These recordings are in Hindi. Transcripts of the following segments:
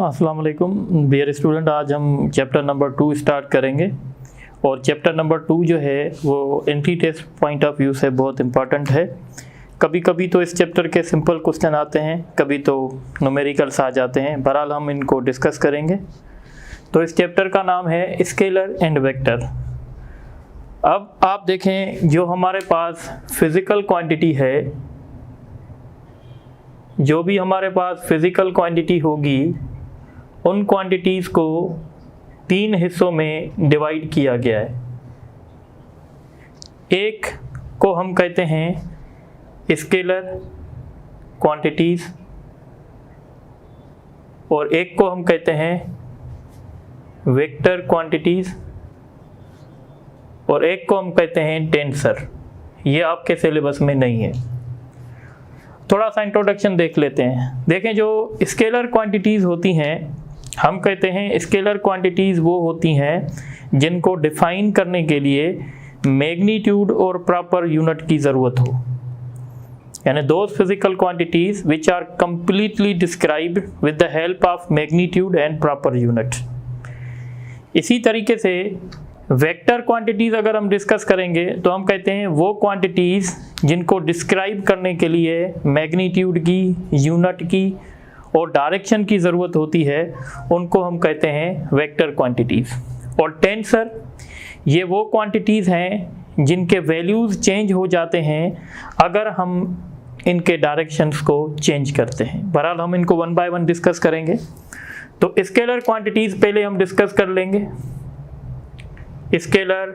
अस्सलाम वालेकुम डियर स्टूडेंट। आज हम चैप्टर नंबर 2 स्टार्ट करेंगे और चैप्टर नंबर 2 जो है वो entry test point of view से बहुत इम्पॉर्टेंट है। कभी कभी तो इस चैप्टर के सिंपल क्वेश्चन आते हैं, कभी तो न्यूमेरिकल्स आ जाते हैं। बहरहाल हम इनको डिस्कस करेंगे। तो इस चैप्टर का नाम है स्केलर एंड वेक्टर। अब आप देखें, जो हमारे पास फिज़िकल क्वांटिटी है, जो भी हमारे पास फिज़िकल क्वांटिटी होगी, उन क्वांटिटीज़ को 3 हिस्सों में डिवाइड किया गया है। एक को हम कहते हैं स्केलर क्वांटिटीज़ और एक को हम कहते हैं वेक्टर क्वांटिटीज़ और एक को हम कहते हैं टेंसर। ये आपके सिलेबस में नहीं है। थोड़ा सा इंट्रोडक्शन देख लेते हैं। देखें, जो स्केलर क्वांटिटीज़ होती हैं, हम कहते हैं स्केलर क्वांटिटीज़ वो होती हैं जिनको डिफ़ाइन करने के लिए मैग्नीट्यूड और प्रॉपर यूनिट की ज़रूरत हो, यानी those physical quantities which are completely described with the help of magnitude and proper unit. इसी तरीके से वेक्टर क्वांटिटीज़ अगर हम डिस्कस करेंगे तो हम कहते हैं वो क्वांटिटीज़ जिनको डिस्क्राइब करने के लिए मैग्नीट्यूड की, यूनिट की और डायरेक्शन की ज़रूरत होती है, उनको हम कहते हैं वेक्टर क्वांटिटीज़। और टेंसर, ये वो क्वांटिटीज़ हैं जिनके वैल्यूज़ चेंज हो जाते हैं अगर हम इनके डायरेक्शंस को चेंज करते हैं। बहरहाल हम इनको वन बाय वन डिस्कस करेंगे। तो स्केलर क्वांटिटीज़ पहले हम डिस्कस कर लेंगे। स्केलर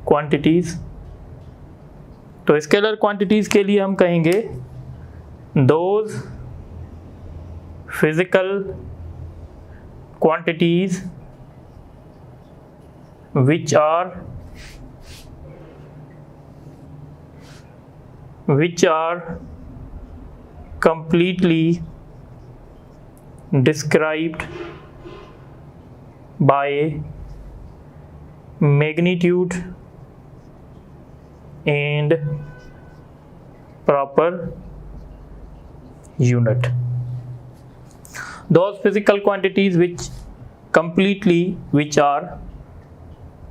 क्वांटिटीज़, तो स्केलर क्वांटिटीज़ के लिए हम कहेंगे those physical quantities which are completely described by magnitude and proper unit. Those physical quantities which are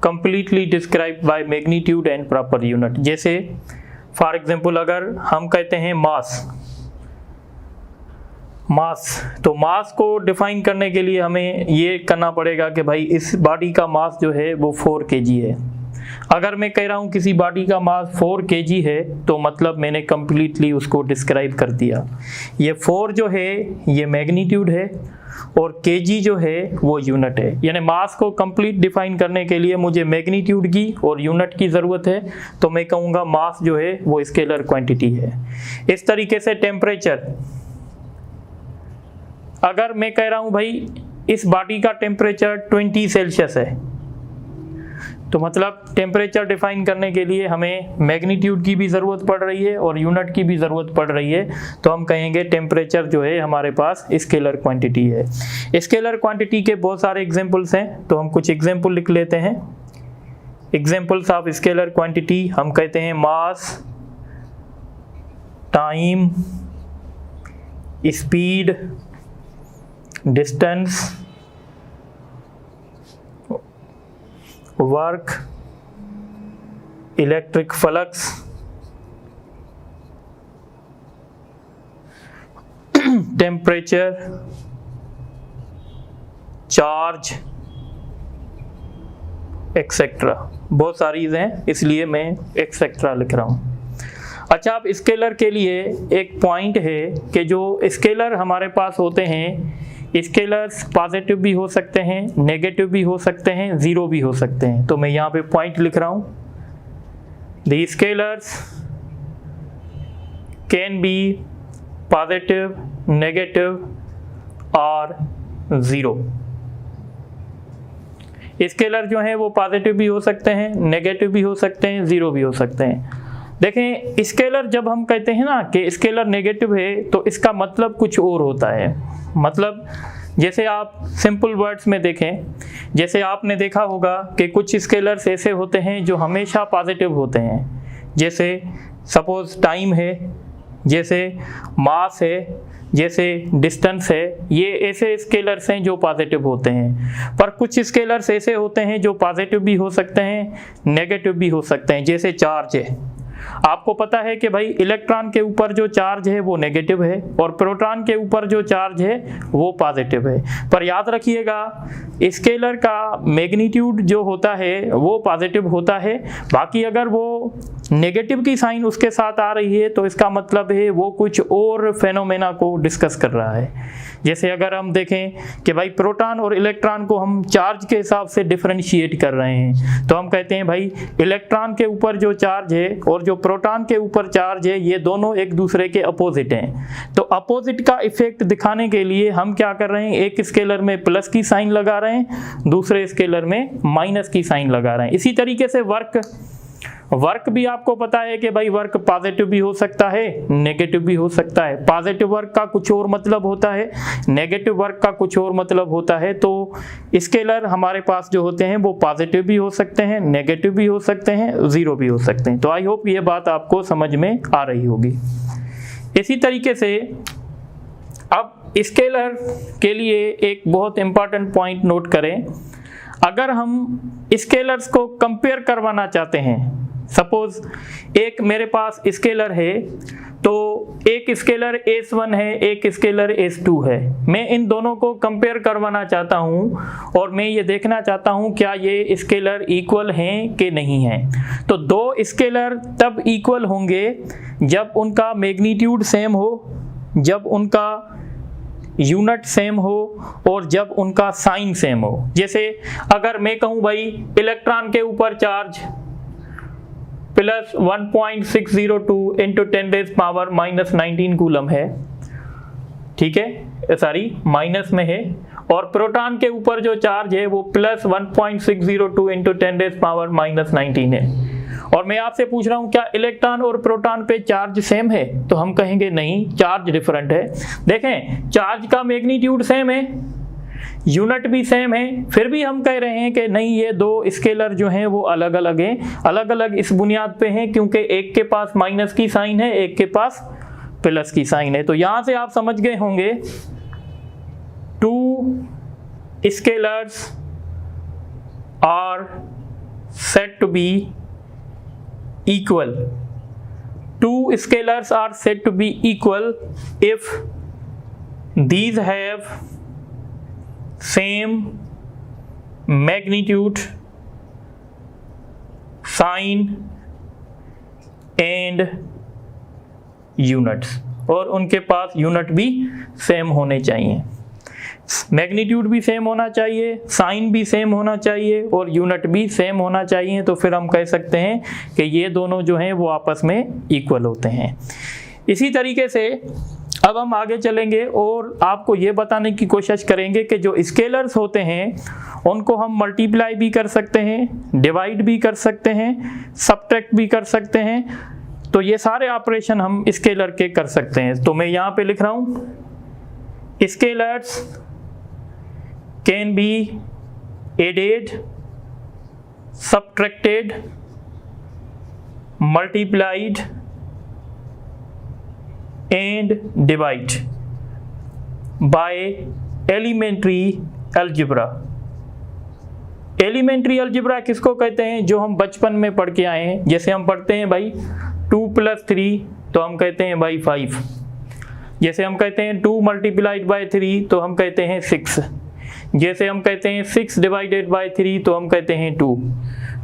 completely described by magnitude and proper unit। जैसे फॉर एग्जांपल अगर हम कहते हैं मास, तो मास को डिफाइन करने के लिए हमें ये करना पड़ेगा कि भाई इस बॉडी का मास जो है वो 4 kg है। अगर मैं कह रहा हूँ किसी बॉडी का मास 4 kg है, तो मतलब मैंने कम्प्लीटली उसको डिस्क्राइब कर दिया। ये 4 जो है ये मैग्नीट्यूड है और kg जो है वो यूनिट है। यानी मास को कंप्लीट डिफाइन करने के लिए मुझे मैग्नीट्यूड की और यूनिट की ज़रूरत है, तो मैं कहूँगा मास जो है वो स्केलर क्वांटिटी है। इस तरीके से टेम्परेचर, अगर मैं कह रहा हूँ भाई इस बॉडी का टेम्परेचर 20 सेल्सियस है, तो मतलब टेम्परेचर डिफाइन करने के लिए हमें मैग्नीट्यूड की भी ज़रूरत पड़ रही है और यूनिट की भी ज़रूरत पड़ रही है, तो हम कहेंगे टेम्परेचर जो है हमारे पास स्केलर क्वांटिटी है। स्केलर क्वांटिटी के बहुत सारे एग्जांपल्स हैं, तो हम कुछ एग्जांपल लिख लेते हैं। एग्जांपल्स ऑफ स्केलर क्वांटिटी हम कहते हैं mass, time, speed, distance, work, electric flux, temperature, charge, et cetera. बहुत सारी हैं, इसलिए मैं एक्सेट्रा लिख रहा हूँ। अच्छा, अब स्केलर के लिए एक पॉइंट है कि जो स्केलर हमारे पास होते हैं, स्केलर्स पॉजिटिव भी हो सकते हैं, नेगेटिव भी हो सकते हैं, ज़ीरो भी हो सकते हैं। तो मैं यहाँ पे पॉइंट लिख रहा हूँ, the scalars can be positive, negative और ज़ीरो। स्केलर जो हैं वो पॉजिटिव भी हो सकते हैं, नेगेटिव भी हो सकते हैं, ज़ीरो भी हो सकते हैं। देखें, स्केलर जब हम कहते हैं ना कि स्केलर नेगेटिव है, तो इसका मतलब कुछ और होता है। मतलब जैसे आप सिंपल वर्ड्स में देखें, जैसे आपने देखा होगा कि कुछ स्केलर्स ऐसे होते हैं जो हमेशा पॉजिटिव होते हैं, जैसे सपोज टाइम है, जैसे मास है, जैसे डिस्टेंस है, ये ऐसे स्केलर्स हैं जो पॉजिटिव होते हैं। पर कुछ स्केलर्स ऐसे होते हैं जो पॉजिटिव भी हो सकते हैं, नेगेटिव भी हो सकते हैं, जैसे चार्ज है। आपको पता है कि भाई इलेक्ट्रॉन के ऊपर जो चार्ज है वो नेगेटिव है और प्रोटॉन के ऊपर जो चार्ज है वो पॉजिटिव है। पर याद रखिएगा स्केलर का मैग्नीट्यूड जो होता है वो पॉजिटिव होता है, बाकी अगर वो नेगेटिव की साइन उसके साथ आ रही है तो इसका मतलब है वो कुछ और फेनोमेना को डिस्कस कर रहा है। जैसे अगर हम देखें कि भाई प्रोटॉन और इलेक्ट्रॉन को हम चार्ज के हिसाब से डिफरेंशिएट कर रहे हैं, तो हम कहते हैं भाई इलेक्ट्रॉन के ऊपर जो चार्ज है और जो प्रोटॉन के ऊपर चार्ज है ये दोनों एक दूसरे के अपोजिट हैं। तो अपोजिट का इफेक्ट दिखाने के लिए हम क्या कर रहे हैं, एक स्केलर में प्लस की साइन लगा रहे हैं, दूसरे स्केलर में माइनस की साइन लगा रहे हैं। इसी तरीके से वर्क भी आपको पता है कि भाई वर्क पॉजिटिव भी हो सकता है, नेगेटिव भी हो सकता है। पॉजिटिव वर्क का कुछ और मतलब होता है, नेगेटिव वर्क का कुछ और मतलब होता है। तो स्केलर हमारे पास जो होते हैं वो पॉजिटिव भी हो सकते हैं, नेगेटिव भी हो सकते हैं, जीरो भी हो सकते हैं। तो आई होप ये बात आपको समझ में आ रही होगी। इसी तरीके से अब स्केलर के लिए एक बहुत इंपॉर्टेंट पॉइंट नोट करें। अगर हम स्केलर्स को कंपेयर करवाना चाहते हैं, सपोज एक मेरे पास स्केलर है, तो एक स्केलर S1 है, एक स्केलर S2 है। मैं इन दोनों को कंपेयर करवाना चाहता हूं और मैं ये देखना चाहता हूं क्या ये स्केलर इक्वल हैं कि नहीं हैं। तो दो स्केलर तब इक्वल होंगे जब उनका मैग्नीट्यूड सेम हो, जब उनका यूनिट सेम हो और जब उनका साइन सेम हो। जैसे अगर मैं कहूँ भाई इलेक्ट्रॉन के ऊपर चार्ज प्लस 1.602 इंटू 10⁻⁻19 कूलम है, ठीक है, सॉरी माइनस में है, और प्रोटॉन के ऊपर जो चार्ज है वो प्लस 1.602 इंटू 10⁻⁻19 है, और मैं आपसे पूछ रहा हूं क्या इलेक्ट्रॉन और प्रोटॉन पे चार्ज सेम है, तो हम कहेंगे नहीं, चार्ज डिफरेंट है। देखें चार्ज का मैग्नीट्यूड सेम है, यूनिट भी सेम है, फिर भी हम कह रहे हैं कि नहीं ये दो स्केलर जो हैं वो अलग अलग हैं। अलग अलग इस बुनियाद पे हैं क्योंकि एक के पास माइनस की साइन है, एक के पास प्लस की साइन है। तो यहां से आप समझ गए होंगे two scalars are said to be equal. Two scalars are said to be equal if these have same magnitude, sign and units, और उनके पास यूनिट भी सेम होने चाहिए। मैग्नीट्यूड भी सेम होना चाहिए, साइन भी सेम होना चाहिए और यूनिट भी सेम होना चाहिए। तो फिर हम कह सकते हैं कि ये दोनों जो हैं वो आपस में इक्वल होते हैं। इसी तरीके से अब हम आगे चलेंगे और आपको ये बताने की कोशिश करेंगे कि जो स्केलर्स होते हैं उनको हम मल्टीप्लाई भी कर सकते हैं, डिवाइड भी कर सकते हैं, सब्ट्रैक्ट भी कर सकते हैं। तो ये सारे ऑपरेशन हम स्केलर के कर सकते हैं। तो मैं यहाँ पे लिख रहा हूँ scalars can be added, subtracted, multiplied and divided by elementary algebra। Elementary algebra किसको कहते हैं, जो हम बचपन में पढ़ के आए हैं। जैसे हम पढ़ते हैं भाई 2 + 3 तो हम कहते हैं भाई 5। जैसे हम कहते हैं 2 × 3 तो हम कहते हैं 6। जैसे हम कहते हैं 6 / 3 तो हम कहते हैं 2।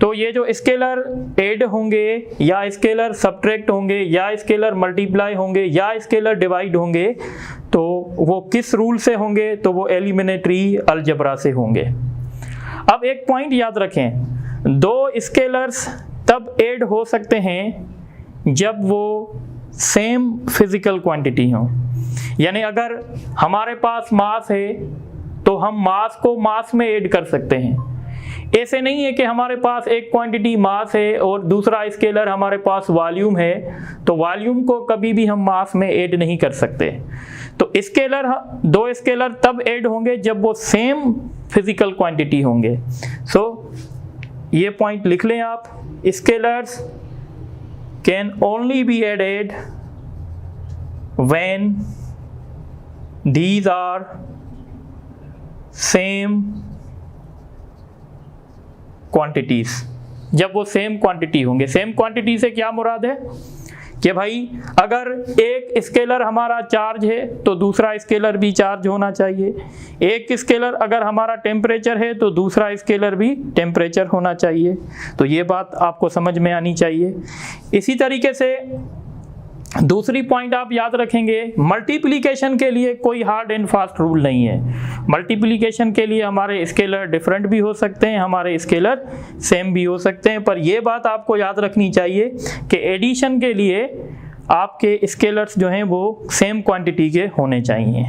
तो ये जो स्केलर ऐड होंगे या स्केलर सब्ट्रैक्ट होंगे या स्केलर मल्टीप्लाई होंगे या स्केलर डिवाइड होंगे तो वो किस रूल से होंगे, तो वो एलिमेंट्री अलजेब्रा से होंगे। अब एक पॉइंट याद रखें, दो स्केलर्स तब ऐड हो सकते हैं जब वो सेम फिजिकल क्वांटिटी हो। यानी अगर हमारे पास मास है तो हम मास को मास में ऐड कर सकते हैं। ऐसे नहीं है कि हमारे पास एक क्वांटिटी मास है और दूसरा स्केलर हमारे पास वॉल्यूम है, तो वॉल्यूम को कभी भी हम मास में ऐड नहीं कर सकते। तो स्केलर, दो स्केलर तब ऐड होंगे जब वो सेम फिजिकल क्वांटिटी होंगे। सो ये पॉइंट लिख लें आप, scalars can only be added when these are same quantities। जब वो सेम क्वांटिटी होंगे, सेम क्वांटिटी से क्या मुराद है कि भाई अगर एक स्केलर हमारा चार्ज है तो दूसरा स्केलर भी चार्ज होना चाहिए, एक स्केलर अगर हमारा टेम्परेचर है तो दूसरा स्केलर भी टेम्परेचर होना चाहिए। तो ये बात आपको समझ में आनी चाहिए। इसी तरीके से दूसरी पॉइंट आप याद रखेंगे, मल्टीप्लिकेशन के लिए कोई हार्ड एंड फास्ट रूल नहीं है। मल्टीप्लिकेशन के लिए हमारे स्केलर डिफरेंट भी हो सकते हैं, हमारे स्केलर सेम भी हो सकते हैं, पर यह बात आपको याद रखनी चाहिए कि एडिशन के लिए आपके स्केलर्स जो हैं वो सेम क्वांटिटी के होने चाहिए।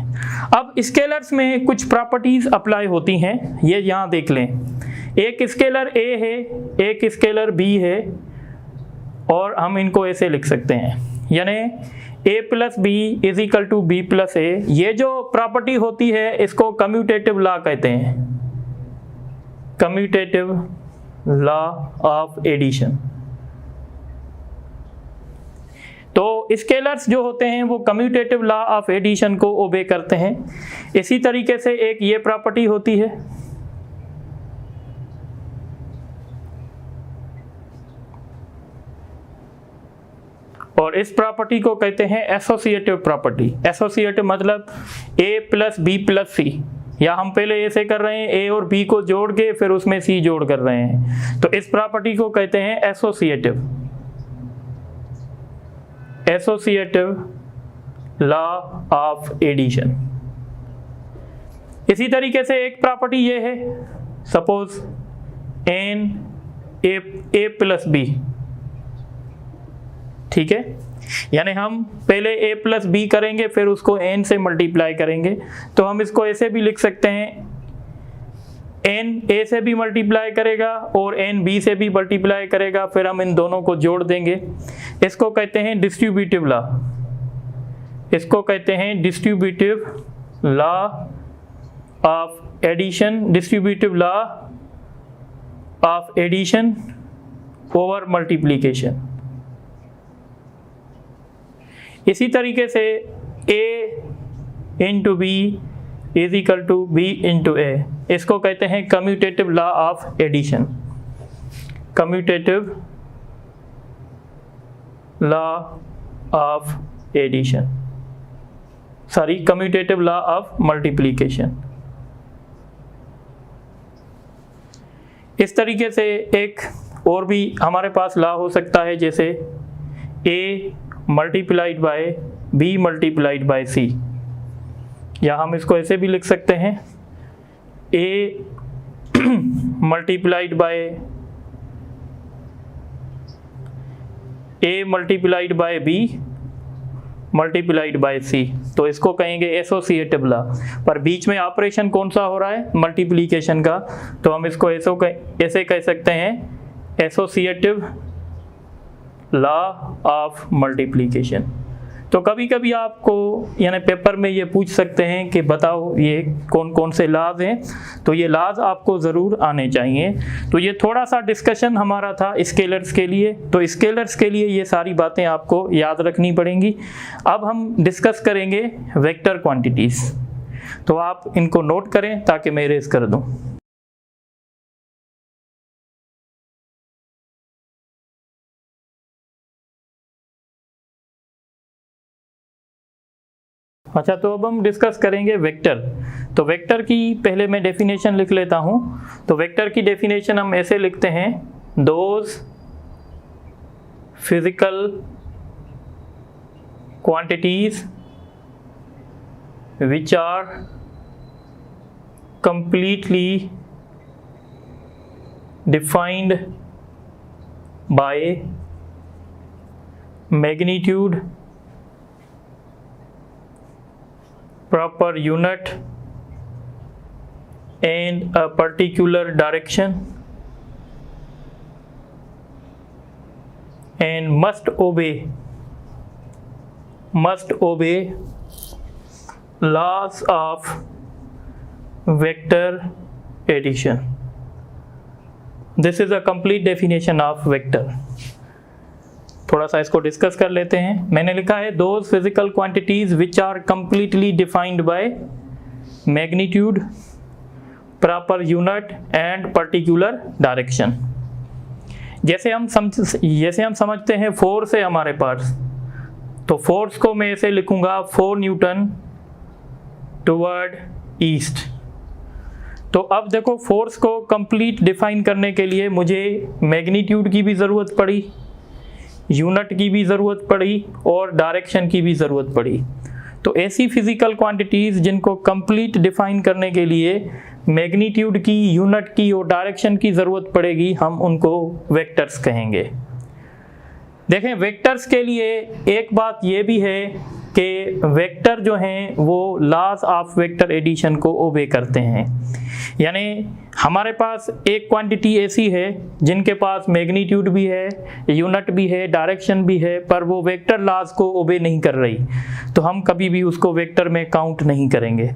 अब स्केलर्स में कुछ प्रॉपर्टीज अप्लाई होती हैं, ये यहाँ देख लें। एक स्केलर A है, एक स्केलर B है, और हम इनको ऐसे लिख सकते हैं, यानी a plus B is equal to B plus A. ये जो प्रॉपर्टी होती है इसको कम्यूटेटिव लॉ कहते हैं, कम्यूटेटिव लॉ ऑफ एडिशन। तो स्केलर्स जो होते हैं वो कम्यूटेटिव लॉ ऑफ एडिशन को ओबे करते हैं। इसी तरीके से एक ये प्रॉपर्टी होती है, और इस प्रॉपर्टी को कहते हैं एसोसिएटिव प्रॉपर्टी। एसोसिएटिव मतलब a प्लस बी प्लस सी, या हम पहले ऐसे कर रहे हैं a और b को जोड़ के फिर उसमें c जोड़ कर रहे हैं, तो इस प्रॉपर्टी को कहते हैं associative, associative law of addition. इसी तरीके से एक प्रॉपर्टी ये है, suppose n a plus B, ठीक है, यानी हम पहले a प्लस बी करेंगे फिर उसको n से मल्टीप्लाई करेंगे, तो हम इसको ऐसे भी लिख सकते हैं, n a से भी मल्टीप्लाई करेगा और n b से भी मल्टीप्लाई करेगा, फिर हम इन दोनों को जोड़ देंगे। इसको कहते हैं डिस्ट्रीब्यूटिव लॉ, इसको कहते हैं distributive law of addition, distributive law of addition over multiplication. इसी तरीके से a into B is equal to B into A, इसको कहते हैं commutative law of addition, commutative law of addition, sorry commutative law of multiplication. इस तरीके से एक और भी हमारे पास लॉ हो सकता है, जैसे a multiplied by b multiplied by c, या हम इसको ऐसे भी लिख सकते हैं, a multiplied by b multiplied by c। तो इसको कहेंगे एसोसिएटिव लॉ, पर बीच में ऑपरेशन कौन सा हो रहा है, मल्टीप्लिकेशन का, तो हम इसको ऐसे कह सकते हैं एसोसिएटिव लॉ ऑफ मल्टीप्लिकेशन। तो कभी कभी आपको यानी पेपर में ये पूछ सकते हैं कि बताओ ये कौन कौन से लॉज हैं, तो ये लॉज आपको ज़रूर आने चाहिए। तो ये थोड़ा सा डिस्कशन हमारा था स्केलर्स के लिए, तो स्केलर्स के लिए ये सारी बातें आपको याद रखनी पड़ेंगी। अब हम डिस्कस करेंगे वेक्टर क्वांटिटीज़, तो आप इनको नोट करें ताकि मैं इरेज कर दूँ। अच्छा, तो अब हम डिस्कस करेंगे वेक्टर। तो वेक्टर की पहले मैं डेफिनेशन लिख लेता हूँ। तो वेक्टर की डेफिनेशन हम ऐसे लिखते हैं, those physical quantities which are completely defined by magnitude, proper unit and a particular direction, and must obey laws of vector addition. This is a complete definition of vector. थोड़ा सा इसको डिस्कस कर लेते हैं। मैंने लिखा है those physical quantities which are completely defined by magnitude, proper unit and particular direction. जैसे हम समझते हैं फोर्स है हमारे पास, तो फोर्स को मैं ऐसे लिखूंगा 4 न्यूटन टुवर्ड ईस्ट। तो अब देखो फोर्स को कंप्लीट डिफाइन करने के लिए मुझे मैग्नीट्यूड की भी ज़रूरत पड़ी, यूनिट की भी ज़रूरत पड़ी और डायरेक्शन की भी ज़रूरत पड़ी। तो ऐसी फिजिकल क्वांटिटीज़ जिनको कंप्लीट डिफाइन करने के लिए मैग्नीट्यूड की, यूनिट की और डायरेक्शन की ज़रूरत पड़ेगी, हम उनको वेक्टर्स कहेंगे। देखें वेक्टर्स के लिए एक बात ये भी है कि वेक्टर जो हैं वो लॉज ऑफ वेक्टर एडिशन को ओबे करते हैं। यानी हमारे पास एक क्वांटिटी ऐसी है जिनके पास मैग्नीट्यूड भी है, यूनिट भी है, डायरेक्शन भी है, पर वो वेक्टर लॉज को ओबे नहीं कर रही, तो हम कभी भी उसको वेक्टर में काउंट नहीं करेंगे।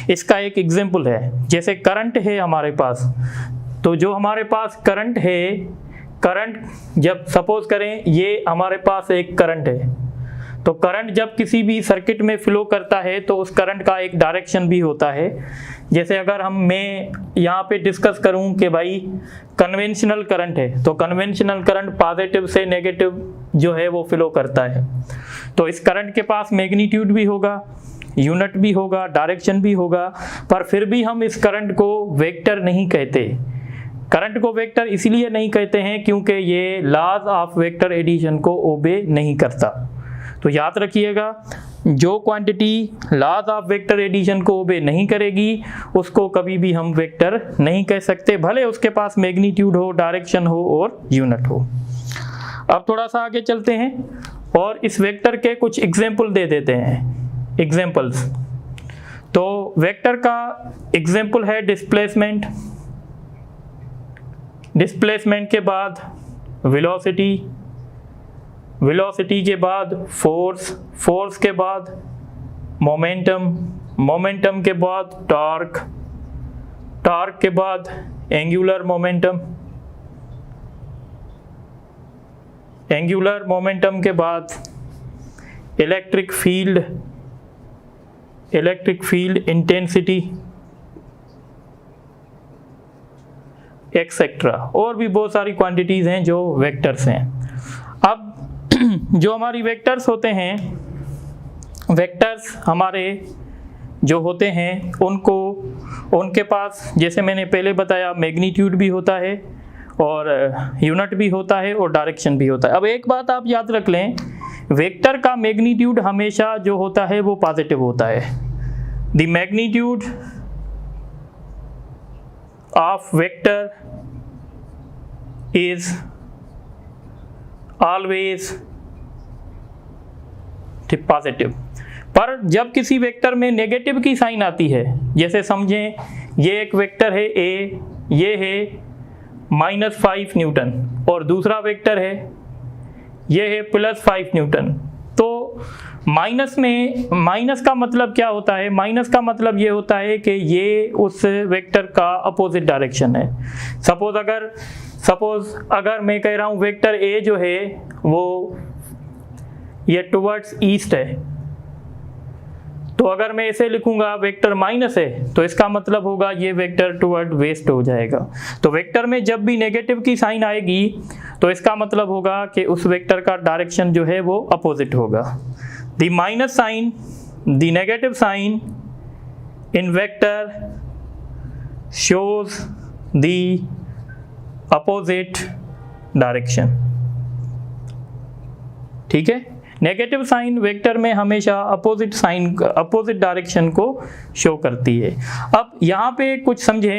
इसका एक एग्जांपल है, जैसे करंट है हमारे पास, तो जो हमारे पास करंट है, करंट जब सपोज करें ये हमारे पास एक करंट है, तो करंट जब किसी भी सर्किट में फ्लो करता है तो उस करंट का एक डायरेक्शन भी होता है। जैसे अगर मैं यहाँ पे डिस्कस करूँ कि भाई कन्वेंशनल करंट है, तो कन्वेंशनल करंट पॉजिटिव से नेगेटिव जो है वो फ्लो करता है, तो इस करंट के पास मैग्नीट्यूड भी होगा, यूनिट भी होगा, डायरेक्शन भी होगा, पर फिर भी हम इस करंट को वेक्टर नहीं कहते। करंट को वेक्टर इसलिए नहीं कहते हैं क्योंकि ये लॉज ऑफ वेक्टर एडिशन को ओबे नहीं करता। तो याद रखिएगा, जो quantity laws of vector addition को ओबे नहीं करेगी उसको कभी भी हम वेक्टर नहीं कह सकते, भले उसके पास मैग्नीट्यूड हो, डायरेक्शन हो और यूनिट हो। अब थोड़ा सा आगे चलते हैं और इस वेक्टर के कुछ एग्जाम्पल दे देते हैं, एग्जाम्पल्स। तो वेक्टर का एग्जाम्पल है डिस्प्लेसमेंट, डिस्प्लेसमेंट के बाद वेलोसिटी, वेलोसिटी के बाद फोर्स, फोर्स के बाद मोमेंटम, मोमेंटम के बाद टॉर्क, टॉर्क के बाद एंगुलर मोमेंटम, एंगुलर मोमेंटम के बाद electric field, electric field intensity etcetera, और भी बहुत सारी क्वांटिटीज़ हैं जो वेक्टर्स हैं। अब जो हमारी वेक्टर्स होते हैं, वेक्टर्स हमारे जो होते हैं उनको, उनके पास जैसे मैंने पहले बताया मैग्नीट्यूड भी होता है और यूनिट भी होता है और डायरेक्शन भी होता है। अब एक बात आप याद रख लें, वेक्टर का मैग्नीट्यूड हमेशा जो होता है वो पॉजिटिव होता है। The magnitude of vector is always positive. पर जब किसी वेक्टर में नेगेटिव की साइन आती है, जैसे समझें ये एक वेक्टर है ए, ये है -5 न्यूटन और दूसरा वेक्टर है ये है +5 न्यूटन, तो माइनस में, माइनस का मतलब क्या होता है? माइनस का मतलब ये होता है कि ये उस वेक्टर का अपोजिट डायरेक्शन है। सपोज अगर मैं कह रहा हूँ वेक्टर ए जो है वो ये टुवर्ड्स ईस्ट है, तो अगर मैं इसे लिखूंगा वेक्टर माइनस है तो इसका मतलब होगा ये वेक्टर टुवर्ड वेस्ट हो जाएगा। तो वेक्टर में जब भी नेगेटिव की साइन आएगी तो इसका मतलब होगा कि उस वेक्टर का डायरेक्शन जो है वो अपोजिट होगा। The minus sign, the negative sign in vector shows the opposite direction. ठीक है, नेगेटिव साइन वेक्टर में हमेशा अपोजिट साइन, अपोजिट डायरेक्शन को शो करती है। अब यहाँ पे कुछ समझें,